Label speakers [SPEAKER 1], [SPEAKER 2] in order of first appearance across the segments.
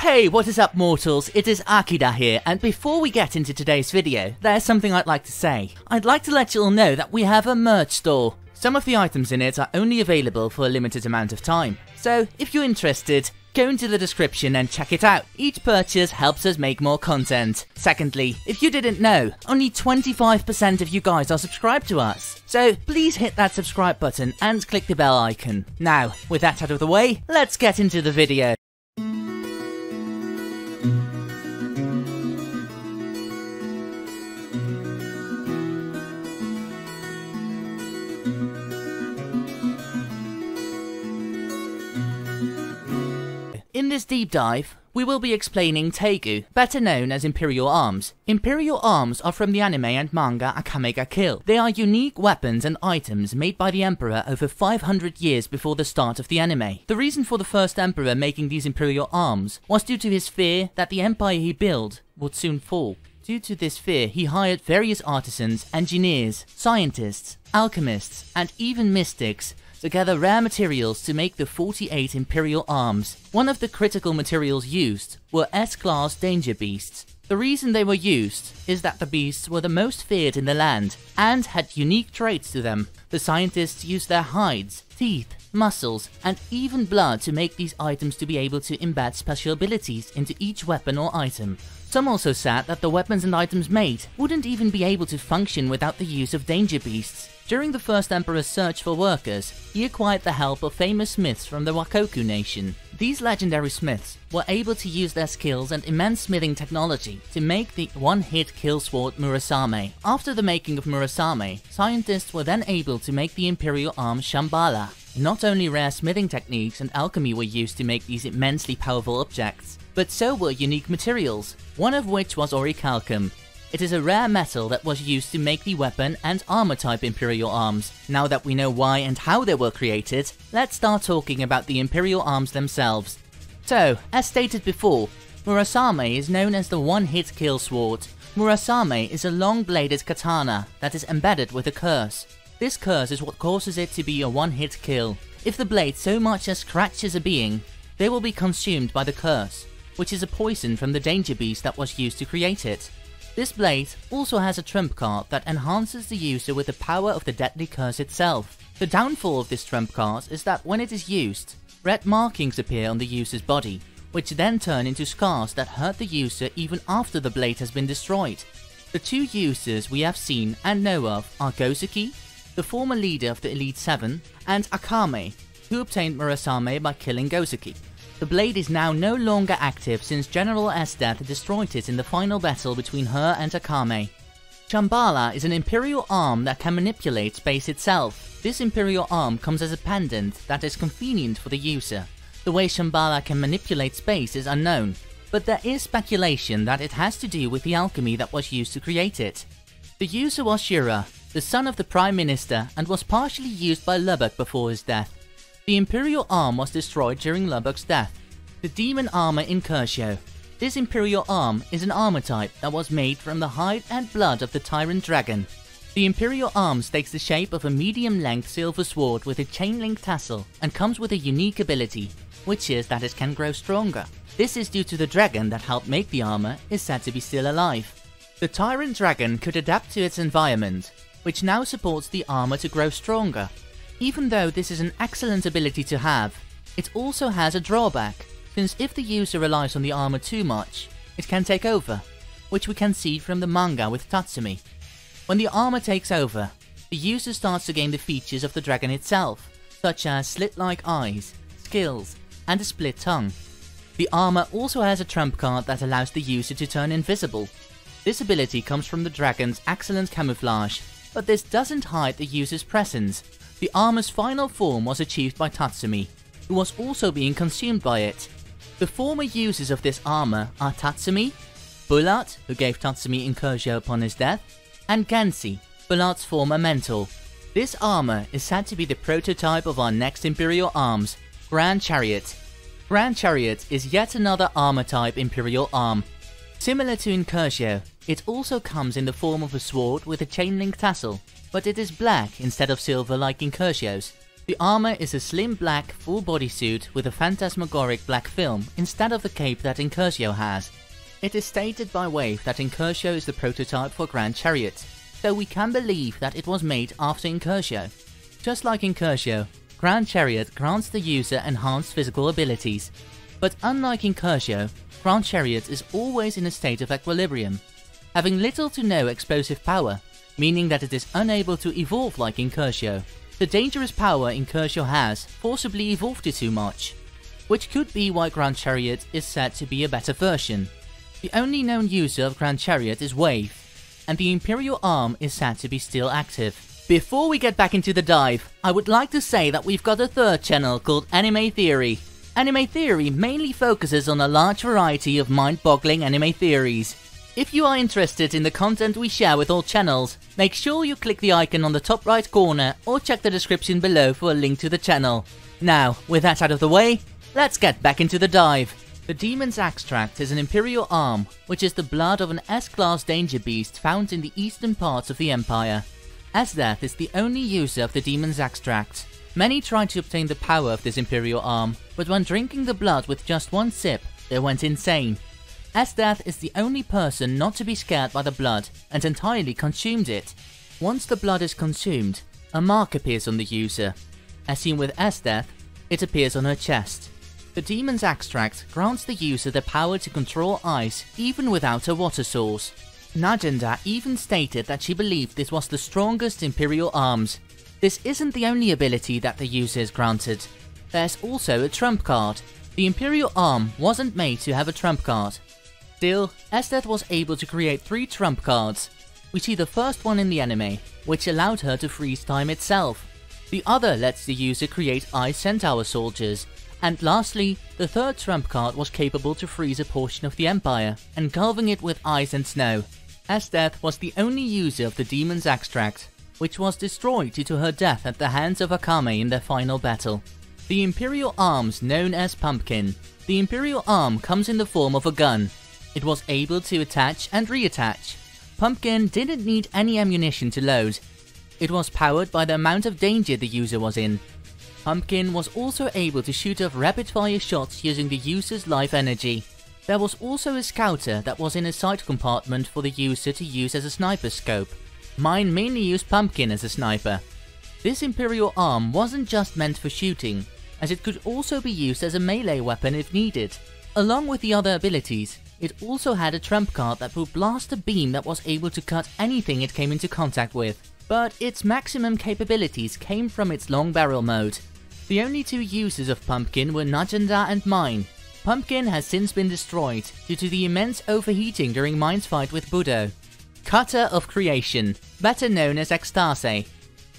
[SPEAKER 1] Hey, what is up mortals, it is Akida here, and before we get into today's video, there's something I'd like to say. I'd like to let you all know that we have a merch store. Some of the items in it are only available for a limited amount of time, so if you're interested, go into the description and check it out. Each purchase helps us make more content. Secondly, if you didn't know, only 25% of you guys are subscribed to us. So please hit that subscribe button and click the bell icon. Now, with that out of the way, let's get into the video. In this deep dive, we will be explaining Teigu, better known as Imperial Arms. Imperial Arms are from the anime and manga Akame ga Kill. They are unique weapons and items made by the Emperor over 500 years before the start of the anime. The reason for the first Emperor making these Imperial Arms was due to his fear that the empire he built would soon fall. Due to this fear, he hired various artisans, engineers, scientists, alchemists, and even mystics to gather rare materials to make the 48 Imperial Arms. One of the critical materials used were S-class danger beasts. The reason they were used is that the beasts were the most feared in the land and had unique traits to them. The scientists used their hides, teeth, muscles, and even blood to make these items to be able to embed special abilities into each weapon or item. Some also said that the weapons and items made wouldn't even be able to function without the use of danger beasts. During the first Emperor's search for workers, he acquired the help of famous smiths from the Wakoku nation. These legendary smiths were able to use their skills and immense smithing technology to make the one-hit kill sword Murasame. After the making of Murasame, scientists were then able to make the Imperial arm Shambhala. Not only rare smithing techniques and alchemy were used to make these immensely powerful objects, but so were unique materials, one of which was orichalcum. It is a rare metal that was used to make the weapon and armor type Imperial Arms. Now that we know why and how they were created, let's start talking about the Imperial Arms themselves. So, as stated before, Murasame is known as the one-hit kill sword. Murasame is a long-bladed katana that is embedded with a curse. This curse is what causes it to be a one-hit kill. If the blade so much as scratches a being, they will be consumed by the curse, which is a poison from the danger beast that was used to create it. This blade also has a trump card that enhances the user with the power of the deadly curse itself. The downfall of this trump card is that when it is used, red markings appear on the user's body, which then turn into scars that hurt the user even after the blade has been destroyed. The two users we have seen and know of are Gosuke, the former leader of the Elite Seven, and Akame, who obtained Murasame by killing Gosuke. The blade is now no longer active since General S death destroyed it in the final battle between her and Akame. Shambhala is an Imperial arm that can manipulate space itself. This Imperial arm comes as a pendant that is convenient for the user. The way Shambhala can manipulate space is unknown, but there is speculation that it has to do with the alchemy that was used to create it. The user was Shura, the son of the Prime Minister, and was partially used by Lubbock before his death. The Imperial arm was destroyed during Lubbock's death. The Demon Armor Incurcio. This Imperial arm is an armor type that was made from the hide and blood of the Tyrant Dragon. The Imperial arm takes the shape of a medium-length silver sword with a chain-link tassel and comes with a unique ability, which is that it can grow stronger. This is due to the dragon that helped make the armor is said to be still alive. The Tyrant Dragon could adapt to its environment, which now supports the armor to grow stronger. Even though this is an excellent ability to have, it also has a drawback, since if the user relies on the armor too much, it can take over, which we can see from the manga with Tatsumi. When the armor takes over, the user starts to gain the features of the dragon itself, such as slit-like eyes, skills, and a split tongue. The armor also has a trump card that allows the user to turn invisible. This ability comes from the dragon's excellent camouflage, but this doesn't hide the user's presence. The armor's final form was achieved by Tatsumi, who was also being consumed by it. The former users of this armor are Tatsumi, Bulat, who gave Tatsumi Incurcio upon his death, and Gensi, Bulat's former mentor. This armor is said to be the prototype of our next Imperial arms, Grand Chariot. Grand Chariot is yet another armor type Imperial arm. Similar to Incurcio, it also comes in the form of a sword with a chain-link tassel, but it is black instead of silver like Incurcio's. The armor is a slim black full body suit with a phantasmagoric black film instead of the cape that Incursio has. It is stated by Wave that Incursio is the prototype for Grand Chariot, though we can believe that it was made after Incursio. Just like Incursio, Grand Chariot grants the user enhanced physical abilities, but unlike Incursio, Grand Chariot is always in a state of equilibrium, having little to no explosive power, meaning that it is unable to evolve like Incursio. The dangerous power Incursio has forcibly evolved it too much, which could be why Grand Chariot is said to be a better version. The only known user of Grand Chariot is Wave, and the Imperial Arm is said to be still active. Before we get back into the dive, I would like to say that we've got a third channel called Anime Theory. Anime Theory mainly focuses on a large variety of mind-boggling anime theories. If you are interested in the content we share with all channels, make sure you click the icon on the top right corner or check the description below for a link to the channel. Now, with that out of the way, let's get back into the dive. The Demon's Extract is an Imperial Arm, which is the blood of an S-Class danger beast found in the eastern parts of the Empire. Esdeath is the only user of the Demon's Extract. Many tried to obtain the power of this Imperial Arm, but when drinking the blood with just one sip, they went insane. Esdeath is the only person not to be scared by the blood and entirely consumed it. Once the blood is consumed, a mark appears on the user. As seen with Esdeath, it appears on her chest. The Demon's Extract grants the user the power to control ice even without a water source. Najenda even stated that she believed this was the strongest Imperial Arms. This isn't the only ability that the user is granted. There's also a trump card. The Imperial Arm wasn't made to have a trump card. Still, Esdeath was able to create 3 trump cards. We see the first one in the anime, which allowed her to freeze time itself. The other lets the user create Ice Centaur soldiers. And lastly, the third trump card was capable to freeze a portion of the Empire, engulfing it with ice and snow. Esdeath was the only user of the Demon's Extract, which was destroyed due to her death at the hands of Akame in their final battle. The Imperial Arms known as Pumpkin. The Imperial Arm comes in the form of a gun. It was able to attach and reattach. Pumpkin didn't need any ammunition to load. It was powered by the amount of danger the user was in. Pumpkin was also able to shoot off rapid-fire shots using the user's life energy. There was also a scouter that was in a side compartment for the user to use as a sniper scope. Mine mainly used Pumpkin as a sniper. This Imperial Arm wasn't just meant for shooting, as it could also be used as a melee weapon if needed. Along with the other abilities, it also had a trump card that would blast a beam that was able to cut anything it came into contact with. But its maximum capabilities came from its long barrel mode. The only 2 users of Pumpkin were Najenda and Mine. Pumpkin has since been destroyed due to the immense overheating during Mine's fight with Budo. Cutter of Creation, better known as Extase.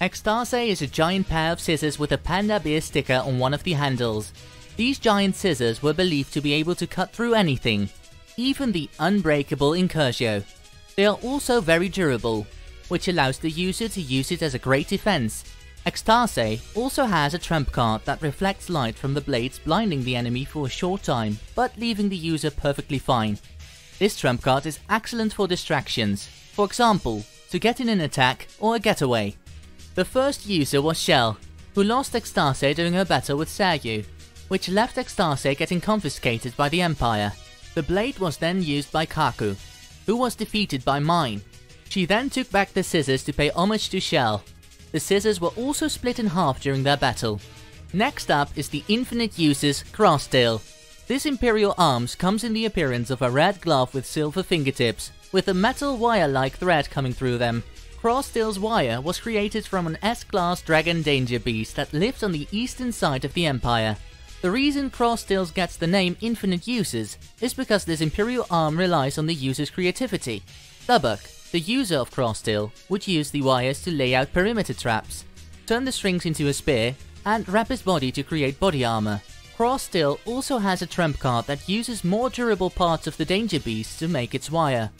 [SPEAKER 1] Extase is a giant pair of scissors with a panda bear sticker on one of the handles. These giant scissors were believed to be able to cut through anything, even the unbreakable Incursio. They are also very durable, which allows the user to use it as a great defense. Extase also has a trump card that reflects light from the blades, blinding the enemy for a short time, but leaving the user perfectly fine. This trump card is excellent for distractions, for example, to get in an attack or a getaway. The first user was Shell, who lost Extase during her battle with Seryu, which left Extase getting confiscated by the Empire. The blade was then used by Kaku, who was defeated by Mine. She then took back the scissors to pay homage to Shell. The scissors were also split in half during their battle. Next up is the Infinite User's Crosstail. This Imperial Arms comes in the appearance of a red glove with silver fingertips, with a metal wire-like thread coming through them. Crosstail's wire was created from an S-Class dragon danger beast that lived on the eastern side of the Empire. The reason Crosstails gets the name Infinite Uses is because this Imperial Arm relies on the user's creativity. Lubbock, the user of Crosstail, would use the wires to lay out perimeter traps, turn the strings into a spear, and wrap his body to create body armor. Crosstail also has a trump card that uses more durable parts of the danger beast to make its wire.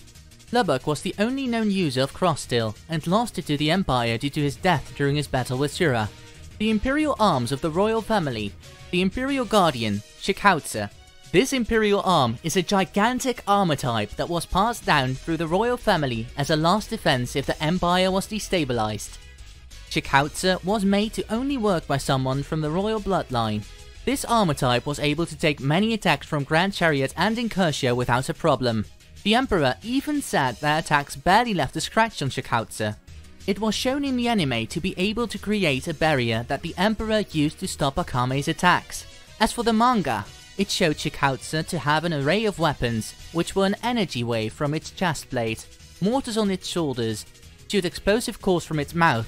[SPEAKER 1] Lubbock was the only known user of Crosstail and lost it to the Empire due to his death during his battle with Shura. The Imperial Arms of the Royal Family. The Imperial Guardian, Shikautsa. This Imperial Arm is a gigantic armor type that was passed down through the Royal Family as a last defense if the Empire was destabilized. Chikauza was made to only work by someone from the royal bloodline. This armor type was able to take many attacks from Grand Chariot and Incursio without a problem. The Emperor even said their attacks barely left a scratch on Chikauza. It was shown in the anime to be able to create a barrier that the Emperor used to stop Akame's attacks. As for the manga, it showed Chikauza to have an array of weapons, which were an energy wave from its chest plate, mortars on its shoulders, shoot explosive cores from its mouth,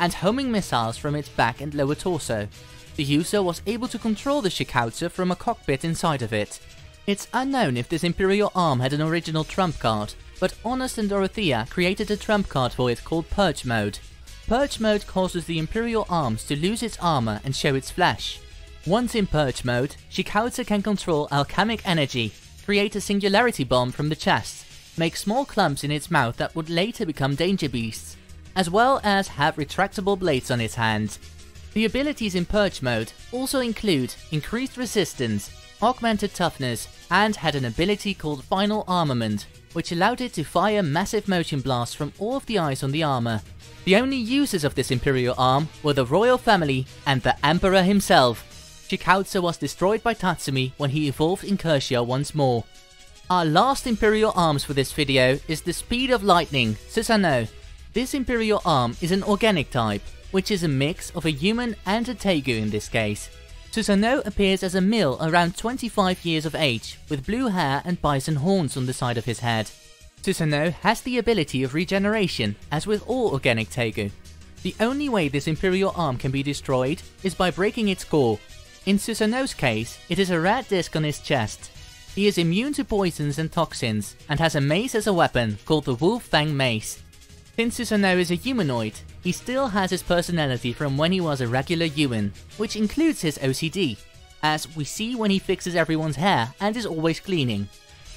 [SPEAKER 1] and homing missiles from its back and lower torso. The user was able to control the Chikauza from a cockpit inside of it. It's unknown if this Imperial arm had an original trump card, but Honest and Dorothea created a trump card for it called Purge Mode. Purge Mode causes the Imperial arms to lose its armor and show its flesh. Once in Purge Mode, Chikauza can control alchemic energy, create a singularity bomb from the chest, make small clumps in its mouth that would later become danger beasts, as well as have retractable blades on its hands. The abilities in Purge Mode also include increased resistance, augmented toughness, and had an ability called Final Armament, which allowed it to fire massive motion blasts from all of the eyes on the armor. The only users of this Imperial arm were the royal family and the Emperor himself. Chikauza was destroyed by Tatsumi when he evolved Incursio once more. Our last Imperial arms for this video is the Speed of Lightning, Susanoo. This Imperial arm is an organic type, which is a mix of a human and a Tegu in this case. Susanoo appears as a male around 25 years of age, with blue hair and bison horns on the side of his head. Susanoo has the ability of regeneration, as with all organic Tegu. The only way this Imperial arm can be destroyed is by breaking its core. In Susanoo's case, it is a red disc on his chest. He is immune to poisons and toxins, and has a mace as a weapon called the Wolf Fang Mace. Since Susanoo is a humanoid, he still has his personality from when he was a regular human, which includes his OCD, as we see when he fixes everyone's hair and is always cleaning.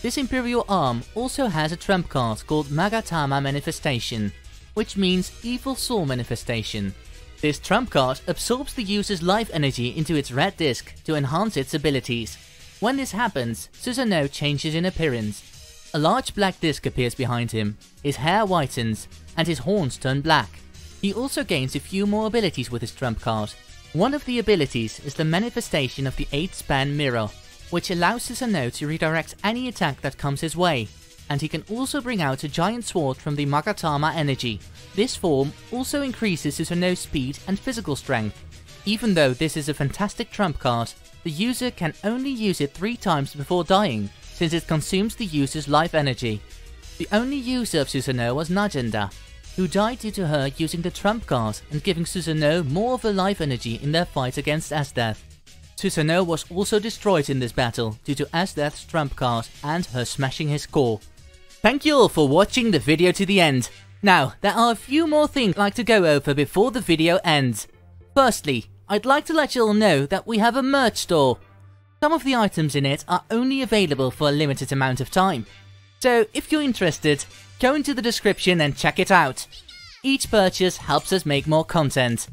[SPEAKER 1] This Imperial arm also has a trump card called Magatama Manifestation, which means Evil Soul Manifestation. This trump card absorbs the user's life energy into its red disc to enhance its abilities. When this happens, Susanoo changes in appearance. A large black disc appears behind him, his hair whitens, and his horns turn black. He also gains a few more abilities with his trump card. One of the abilities is the manifestation of the 8-span mirror, which allows Susanoo to redirect any attack that comes his way, and he can also bring out a giant sword from the Magatama energy. This form also increases Susanoo's speed and physical strength. Even though this is a fantastic trump card, the user can only use it 3 times before dying, since it consumes the user's life energy. The only user of Susanoo was Najenda, who died due to her using the trump card and giving Susanoo more of her life energy in their fight against Esdeath. Susanoo was also destroyed in this battle due to Esdeath's trump card and her smashing his core. Thank you all for watching the video to the end. Now, there are a few more things I'd like to go over before the video ends. Firstly, I'd like to let you all know that we have a merch store. Some of the items in it are only available for a limited amount of time. So if you're interested, go into the description and check it out. Each purchase helps us make more content.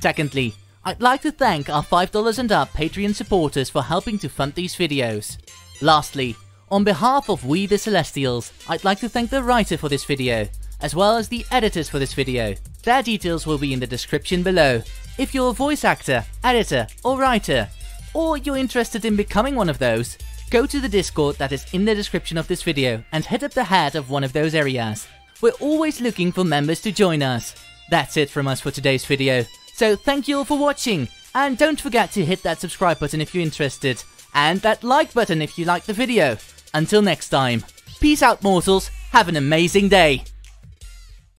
[SPEAKER 1] Secondly, I'd like to thank our $5 and up Patreon supporters for helping to fund these videos. Lastly, on behalf of We the Celestials, I'd like to thank the writer for this video, as well as the editors for this video. Their details will be in the description below. If you're a voice actor, editor, or writer, or you're interested in becoming one of those, go to the Discord that is in the description of this video and hit up the head of one of those areas. We're always looking for members to join us. That's it from us for today's video. So thank you all for watching, and don't forget to hit that subscribe button if you're interested, and that like button if you liked the video. Until next time, peace out mortals, have an amazing day.